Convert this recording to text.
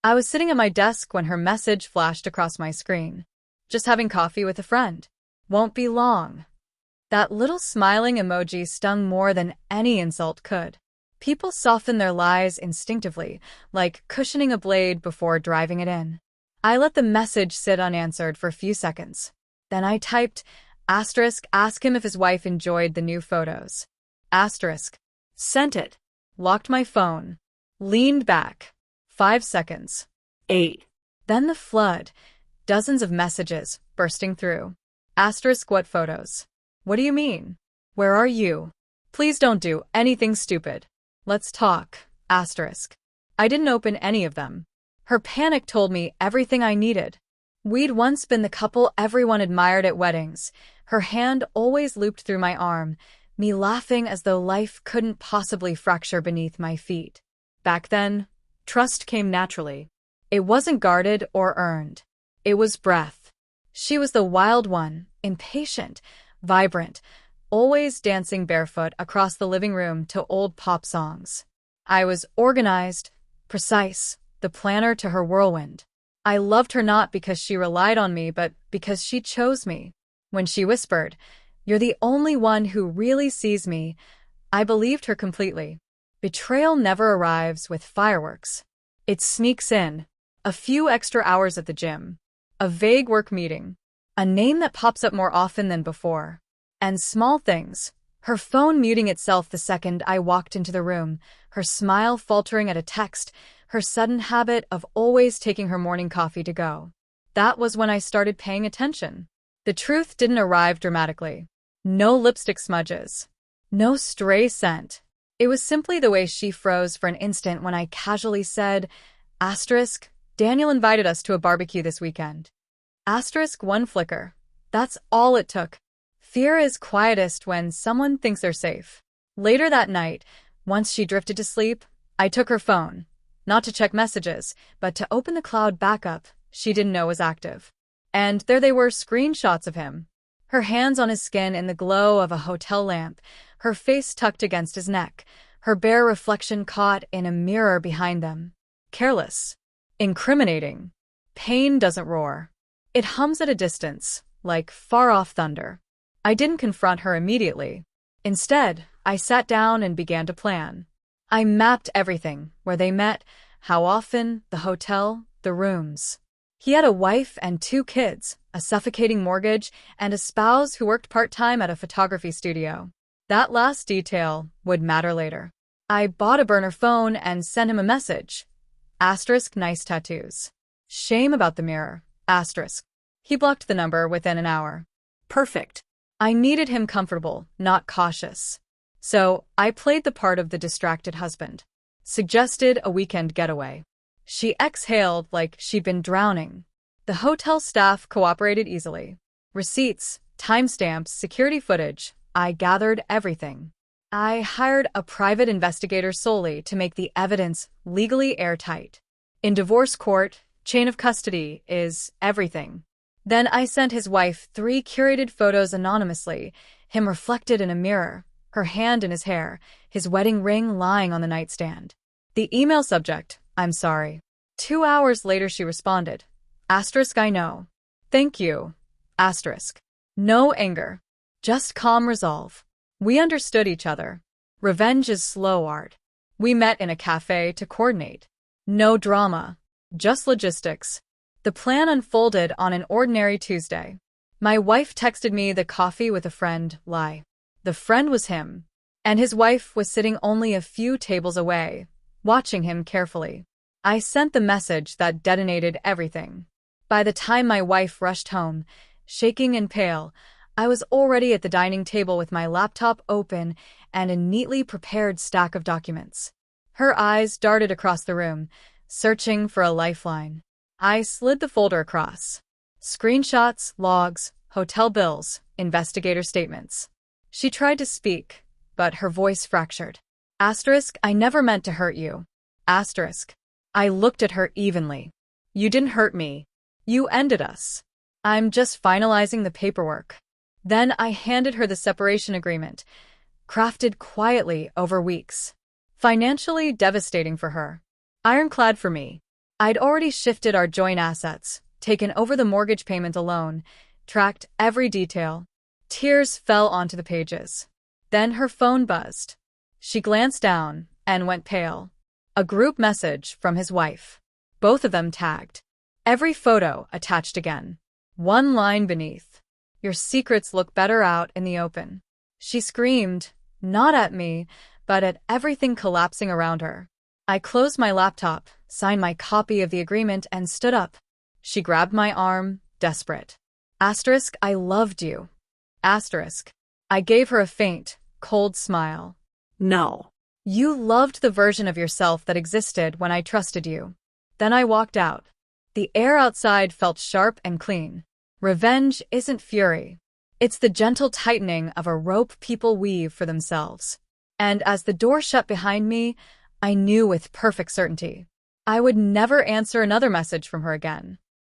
I was sitting at my desk when her message flashed across my screen. Just having coffee with a friend. Won't be long. That little smiling emoji stung more than any insult could. People soften their lies instinctively, like cushioning a blade before driving it in. I let the message sit unanswered for a few seconds. Then I typed, ask him if his wife enjoyed the new photos. Sent it. Locked my phone. Leaned back. 5 seconds. 8. Then the flood. Dozens of messages bursting through. What photos? What do you mean? Where are you? Please don't do anything stupid. Let's talk. I didn't open any of them. Her panic told me everything I needed. We'd once been the couple everyone admired at weddings. Her hand always looped through my arm, me laughing as though life couldn't possibly fracture beneath my feet. Back then, trust came naturally. It wasn't guarded or earned. It was breath. She was the wild one, impatient, vibrant, always dancing barefoot across the living room to old pop songs. I was organized, precise, the planner to her whirlwind. I loved her not because she relied on me, but because she chose me. When she whispered, "You're the only one who really sees me," I believed her completely. Betrayal never arrives with fireworks. It sneaks in. A few extra hours at the gym. A vague work meeting. A name that pops up more often than before. And small things. Her phone muting itself the second I walked into the room, her smile faltering at a text, her sudden habit of always taking her morning coffee to go. That was when I started paying attention. The truth didn't arrive dramatically. No lipstick smudges. No stray scent. It was simply the way she froze for an instant when I casually said, Daniel invited us to a barbecue this weekend. One flicker. That's all it took. Fear is quietest when someone thinks they're safe. Later that night, once she drifted to sleep, I took her phone. Not to check messages, but to open the cloud backup she didn't know was active. And there they were, screenshots of him. Her hands on his skin in the glow of a hotel lamp, her face tucked against his neck, her bare reflection caught in a mirror behind them. Careless. Incriminating. Pain doesn't roar. It hums at a distance, like far-off thunder. I didn't confront her immediately. Instead, I sat down and began to plan. I mapped everything, where they met, how often, the hotel, the rooms. He had a wife and 2 kids, a suffocating mortgage, and a spouse who worked part-time at a photography studio. That last detail would matter later. I bought a burner phone and sent him a message. Nice tattoos. Shame about the mirror. He blocked the number within an hour. Perfect. I needed him comfortable, not cautious. So, I played the part of the distracted husband. Suggested a weekend getaway. She exhaled like she'd been drowning. The hotel staff cooperated easily. Receipts, timestamps, security footage. I gathered everything. I hired a private investigator solely to make the evidence legally airtight. In divorce court, chain of custody is everything. Then I sent his wife 3 curated photos anonymously, him reflected in a mirror, her hand in his hair, his wedding ring lying on the nightstand. The email subject, "I'm sorry." 2 hours later she responded. I know. Thank you. No anger. Just calm resolve. We understood each other. Revenge is slow art. We met in a cafe to coordinate. No drama. Just logistics. The plan unfolded on an ordinary Tuesday. My wife texted me the coffee with a friend lie. The friend was him. And his wife was sitting only a few tables away, watching him carefully. I sent the message that detonated everything. By the time my wife rushed home, shaking and pale, I was already at the dining table with my laptop open and a neatly prepared stack of documents. Her eyes darted across the room, searching for a lifeline. I slid the folder across. Screenshots, logs, hotel bills, investigator statements. She tried to speak, but her voice fractured. I never meant to hurt you. I looked at her evenly. You didn't hurt me. You ended us. I'm just finalizing the paperwork. Then I handed her the separation agreement, crafted quietly over weeks. Financially devastating for her. Ironclad for me. I'd already shifted our joint assets, taken over the mortgage payment alone, tracked every detail. Tears fell onto the pages. Then her phone buzzed. She glanced down and went pale. A group message from his wife. Both of them tagged. Every photo attached again. One line beneath. Your secrets look better out in the open. She screamed, not at me, but at everything collapsing around her. I closed my laptop, signed my copy of the agreement, and stood up. She grabbed my arm, desperate. Asterisk, I loved you. Asterisk. I gave her a faint, cold smile. No. You loved the version of yourself that existed when I trusted you. Then I walked out. The air outside felt sharp and clean. Revenge isn't fury. It's the gentle tightening of a rope people weave for themselves. And as the door shut behind me, I knew with perfect certainty I would never answer another message from her again.